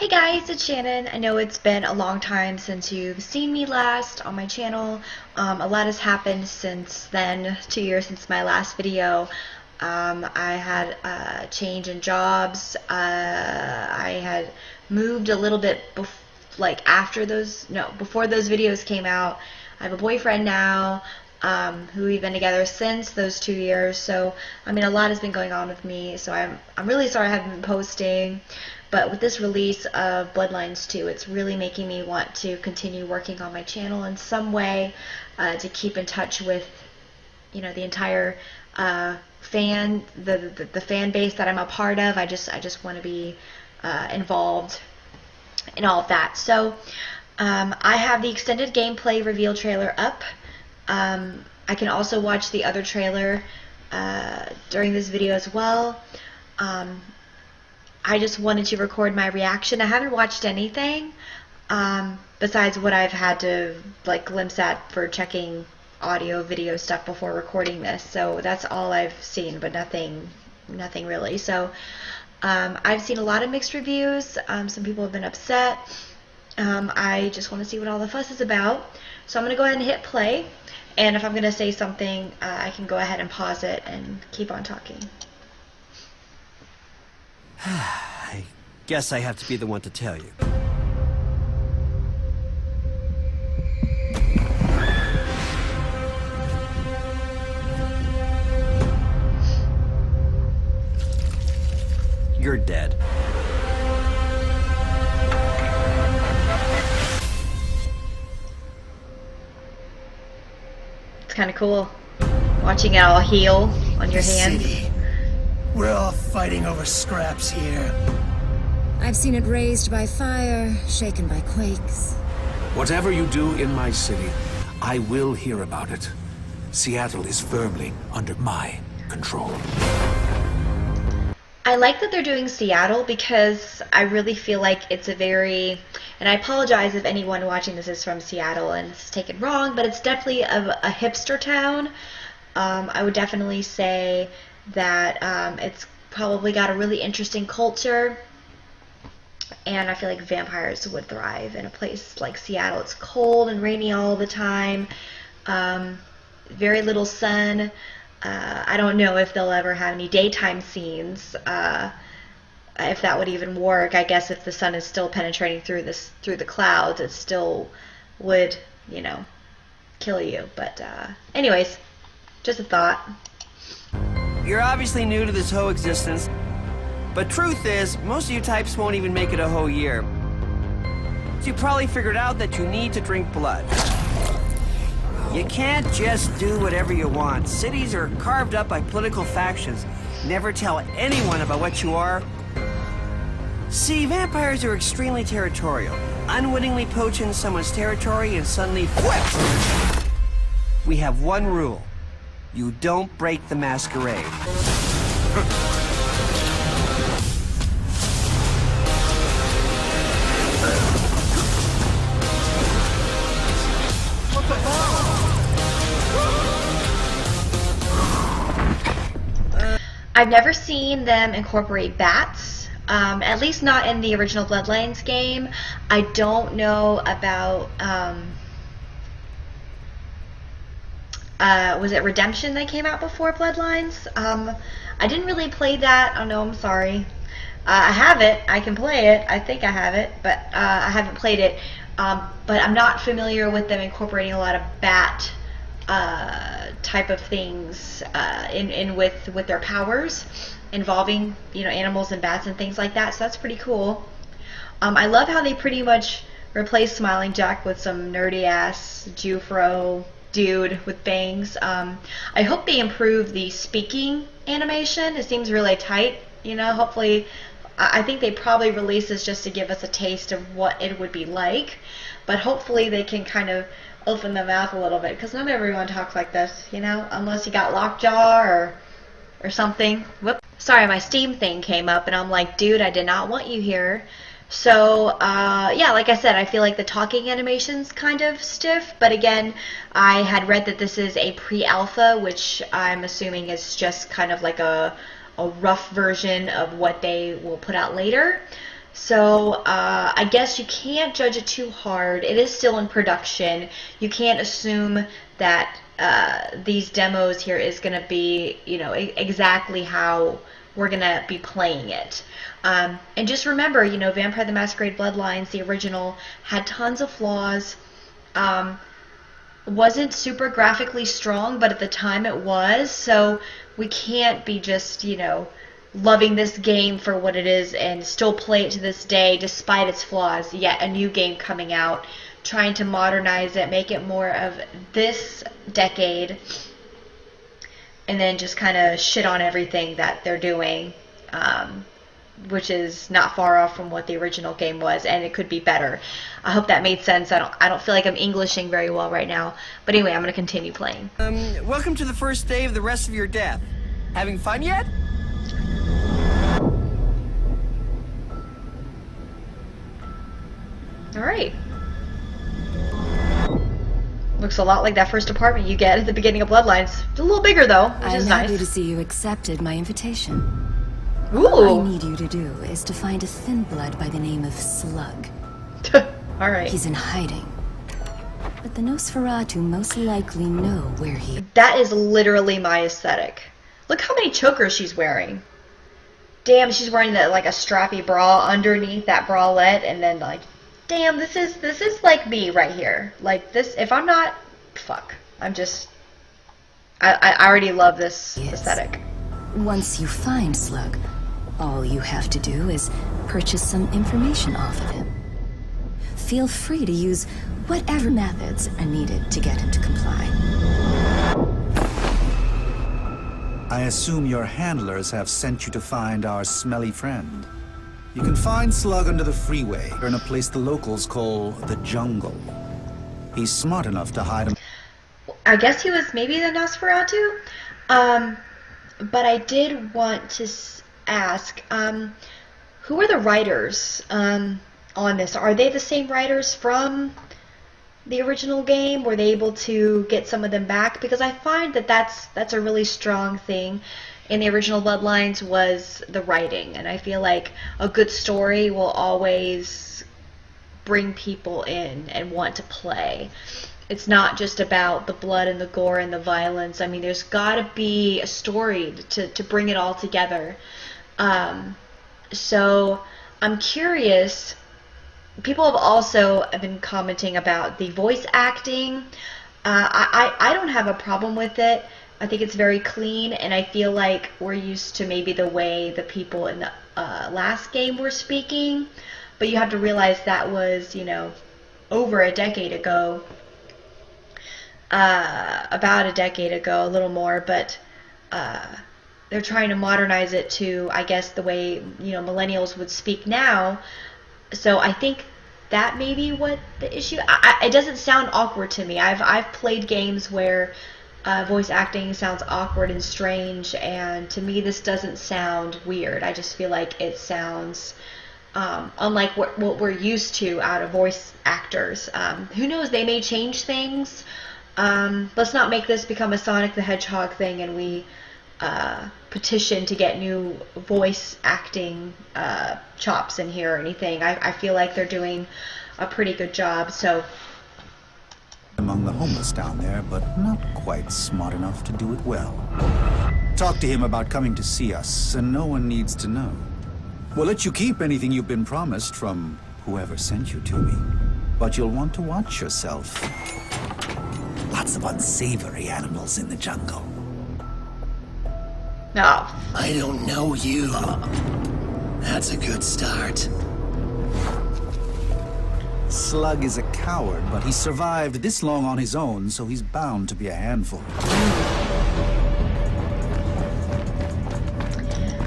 Hey guys, it's Shannon. I know it's been a long time since you've seen me last on my channel. A lot has happened since then, 2 years since my last video. I had a change in jobs. I had moved a little bit before those videos came out. I have a boyfriend now, who we've been together since those 2 years. So, I mean, a lot has been going on with me. So I'm really sorry I haven't been posting. But with this release of Bloodlines 2, it's really making me want to continue working on my channel in some way, to keep in touch with, the entire the fan base that I'm a part of. I just want to be involved in all of that. So I have the extended gameplay reveal trailer up. I can also watch the other trailer during this video as well. I just wanted to record my reaction. I haven't watched anything besides what I've had to glimpse at for checking audio, video stuff before recording this. So that's all I've seen, but nothing really. So I've seen a lot of mixed reviews. Some people have been upset. I just want to see what all the fuss is about. So I'm going to go ahead and hit play. And if I'm going to say something, I can go ahead and pause it and keep on talking. I guess I have to be the one to tell you. You're dead. It's kind of cool watching it all heal on your hands. City. We're all fighting over scraps here. I've seen it raised by fire, shaken by quakes. Whatever you do in my city, I will hear about it. Seattle is firmly under my control. I like that they're doing Seattle because I really feel like it's a very, and I apologize if anyone watching this is from Seattle and it's taken wrong, but it's definitely a hipster town. I would definitely say that it's probably got a really interesting culture, and I feel like vampires would thrive in a place like Seattle. It's cold and rainy all the time, very little sun. I don't know if they'll ever have any daytime scenes, if that would even work. I guess if the sun is still penetrating through the clouds, it still would, kill you. But anyways, just a thought. You're obviously new to this whole existence, but truth is, most of you types won't even make it a whole year. So you probably figured out that you need to drink blood. You can't just do whatever you want. Cities are carved up by political factions. Never tell anyone about what you are. See, vampires are extremely territorial. Unwittingly poach in someone's territory and suddenly whip! We have one rule. You don't break the masquerade. I've never seen them incorporate bats, at least not in the original Bloodlines game. I don't know about, was it Redemption that came out before Bloodlines? I didn't really play that. Oh no, I'm sorry. I have it. I can play it. I think I have it, but I haven't played it. But I'm not familiar with them incorporating a lot of bat type of things with their powers involving animals and bats and things like that. So that's pretty cool. I love how they pretty much replaced Smiling Jack with some nerdy ass Jufro dude with bangs. I hope they improve the speaking animation. It seems really tight. Hopefully, I think they probably released this just to give us a taste of what it would be like. But hopefully they can kind of open the mouth a little bit, because not everyone talks like this, unless you got lockjaw or something. Whoop. Sorry, my Steam thing came up and I'm like, dude, I did not want you here. So yeah, like I said, I feel like the talking animation's kind of stiff, but again, I had read that this is a pre-alpha, which I'm assuming is just kind of like a rough version of what they will put out later. So I guess you can't judge it too hard. It is still in production. You can't assume that these demos here is going to be, you know, exactly how we're going to be playing it. And just remember, you know, Vampire the Masquerade Bloodlines, the original, had tons of flaws. Wasn't super graphically strong, but at the time it was. So we can't be just, you know, loving this game for what it is and still play it to this day despite its flaws. Yet a new game coming out, trying to modernize it, make it more of this decade, and then just kind of shit on everything that they're doing, which is not far off from what the original game was, and it could be better. I hope that made sense. I don't feel like I'm Englishing very well right now, but anyway, I'm going to continue playing. Welcome to the first day of the rest of your death. Having fun yet? Alright. Looks a lot like that first apartment you get at the beginning of Bloodlines. It's a little bigger though, which is I'm nice. happy to see you accepted my invitation. Ooh. All I need you to do is to find a thin blood by the name of Slug. Alright. He's in hiding. But the Nosferatu most likely know where he... That is literally my aesthetic. Look how many chokers she's wearing. Damn, she's wearing that like a strappy bra underneath that bralette, and then like, damn, this is like me right here. Like this, if I'm not, fuck. I'm just, I already love this aesthetic. Once you find Slug, all you have to do is purchase some information off of him. Feel free to use whatever methods are needed to get him to comply. I assume your handlers have sent you to find our smelly friend. You can find Slug under the freeway, or in a place the locals call the jungle. He's smart enough to hide him. I guess he was maybe the Nosferatu. But I did want to ask, who are the writers on this? Are they the same writers from the original game? Were they able to get some of them back? Because I find that that's a really strong thing in the original Bloodlines was the writing, and I feel like a good story will always bring people in and want to play. It's not just about the blood and the gore and the violence. I mean, there's got to be a story to bring it all together. So I'm curious. People have also been commenting about the voice acting. I don't have a problem with it. I think it's very clean, and I feel like we're used to maybe the way the people in the last game were speaking. But you have to realize that was, you know, over a decade ago. About a decade ago, a little more, but they're trying to modernize it to, I guess, the way, you know, millennials would speak now. So I think that may be what the issue. It doesn't sound awkward to me. I've played games where voice acting sounds awkward and strange, and to me this doesn't sound weird. I just feel like it sounds unlike what we're used to out of voice actors. Who knows? They may change things. Let's not make this become a Sonic the Hedgehog thing and we petition to get new voice acting chops in here or anything. I feel like they're doing a pretty good job. So among the homeless down there, but not quite smart enough to do it well. Talk to him about coming to see us, and no one needs to know. We'll let you keep anything you've been promised from whoever sent you to me, but you'll want to watch yourself. Lots of unsavory animals in the jungle. no. I don't know you. That's a good start. Slug is a coward, but he survived this long on his own, so he's bound to be a handful.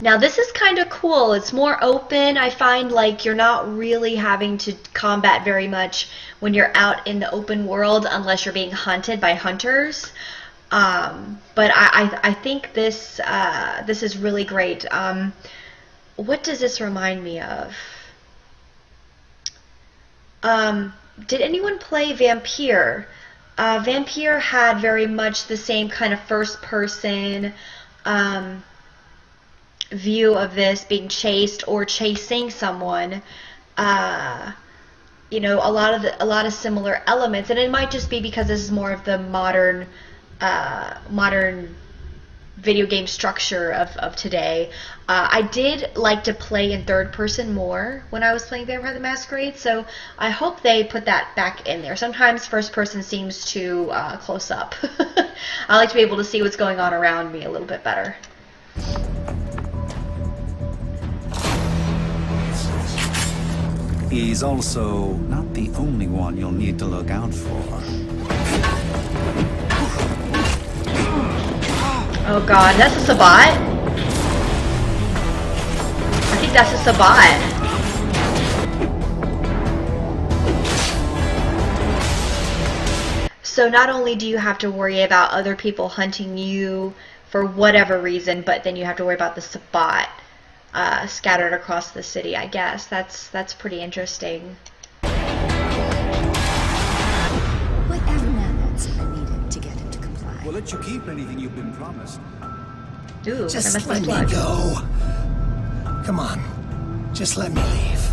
Now this is kind of cool. It's more open. I find like you're not really having to combat very much when you're out in the open world unless you're being hunted by hunters. But I think this this is really great. What does this remind me of? Did anyone play Vampire? Vampire had very much the same kind of first person view of this being chased or chasing someone. You know, a lot of similar elements, and it might just be because this is more of the modern video game structure of today. I did like to play in third person more when I was playing Vampire the Masquerade, so I hope they put that back in there. Sometimes first person seems too close up. I like to be able to see what's going on around me a little bit better. He's also not the only one you'll need to look out for. Oh god, that's a Sabat? I think that's a Sabat. So not only do you have to worry about other people hunting you for whatever reason, but then you have to worry about the Sabat scattered across the city, I guess. That's pretty interesting. Whatever methods are needed to get him to comply. We'll let you keep anything you've been promised. Ooh, I Just missed my let me plug. go. Come on. Just let me leave.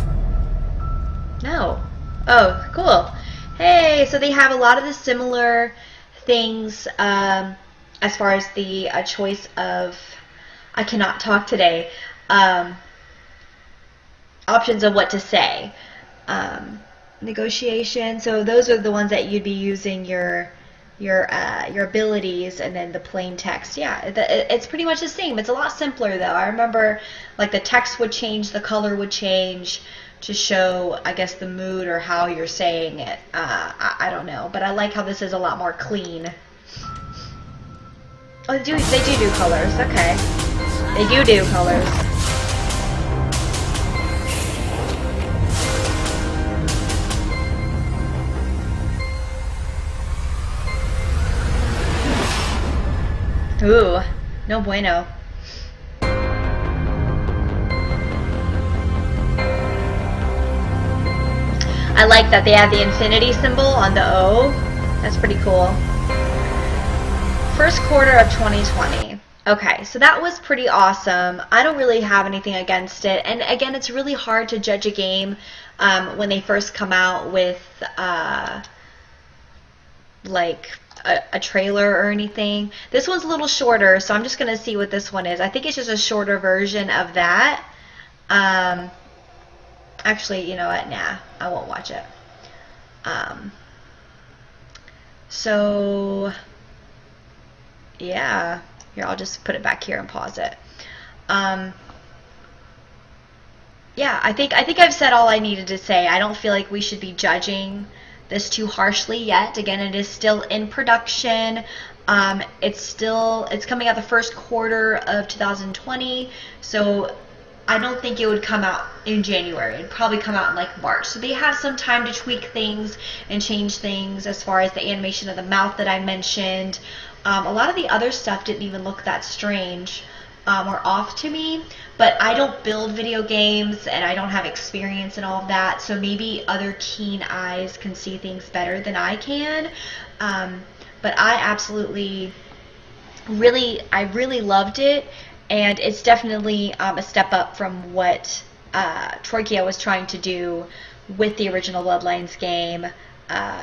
No. Oh, cool. Hey, so they have a lot of the similar things as far as the choice of, I cannot talk today, options of what to say. Negotiation, so those are the ones that you'd be using your abilities, and then the plain text. Yeah, it's pretty much the same. It's a lot simpler though. I remember like the text would change, the color would change to show, I guess, the mood or how you're saying it. I don't know, but I like how this is a lot more clean. Oh, they do colors. Okay, they do colors. Ooh, no bueno. I like that they have the infinity symbol on the O. That's pretty cool. First quarter of 2020. Okay, so that was pretty awesome. I don't really have anything against it. And again, it's really hard to judge a game when they first come out with like a trailer or anything. This one's a little shorter, so I'm just going to see what this one is. I think it's just a shorter version of that. Actually, you know what? Nah, I won't watch it. So, yeah. Here, I'll just put it back here and pause it. Yeah, I think I've said all I needed to say. I don't feel like we should be judging this too harshly yet. Again, it is still in production. It's coming out the first quarter of 2020, so I don't think it would come out in January. It'd probably come out in like March. So they have some time to tweak things and change things as far as the animation of the mouth that I mentioned. A lot of the other stuff didn't even look that strange or off to me, but I don't build video games and I don't have experience in all of that, so maybe other keen eyes can see things better than I can. But I absolutely really loved it, and it's definitely a step up from what Troikia was trying to do with the original Bloodlines game,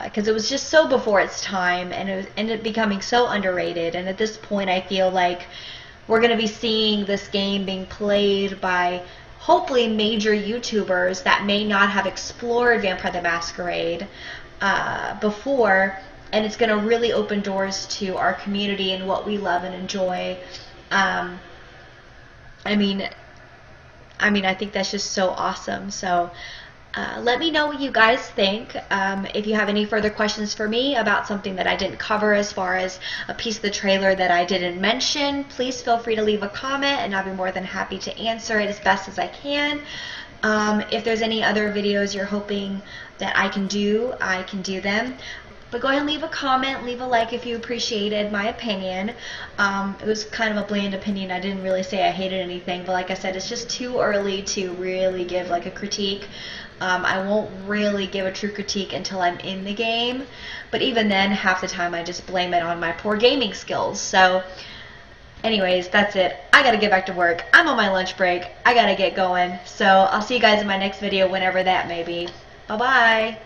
because it was just so before its time, and it ended up becoming so underrated. And at this point, I feel like we're going to be seeing this game being played by hopefully major YouTubers that may not have explored Vampire the Masquerade before, and it's going to really open doors to our community and what we love and enjoy. I mean, I think that's just so awesome. So let me know what you guys think. If you have any further questions for me about something that I didn't cover as far as a piece of the trailer that I didn't mention, please feel free to leave a comment and I'll be more than happy to answer it as best as I can. If there's any other videos you're hoping that I can do them. But go ahead and leave a comment, leave a like if you appreciated my opinion. It was kind of a bland opinion. I didn't really say I hated anything, but like I said, it's just too early to really give like a critique. I won't really give a true critique until I'm in the game, but even then, half the time I just blame it on my poor gaming skills. So Anyways, that's it. I gotta get back to work. I'm on my lunch break. I gotta get going. So I'll see you guys in my next video, whenever that may be. Bye-bye.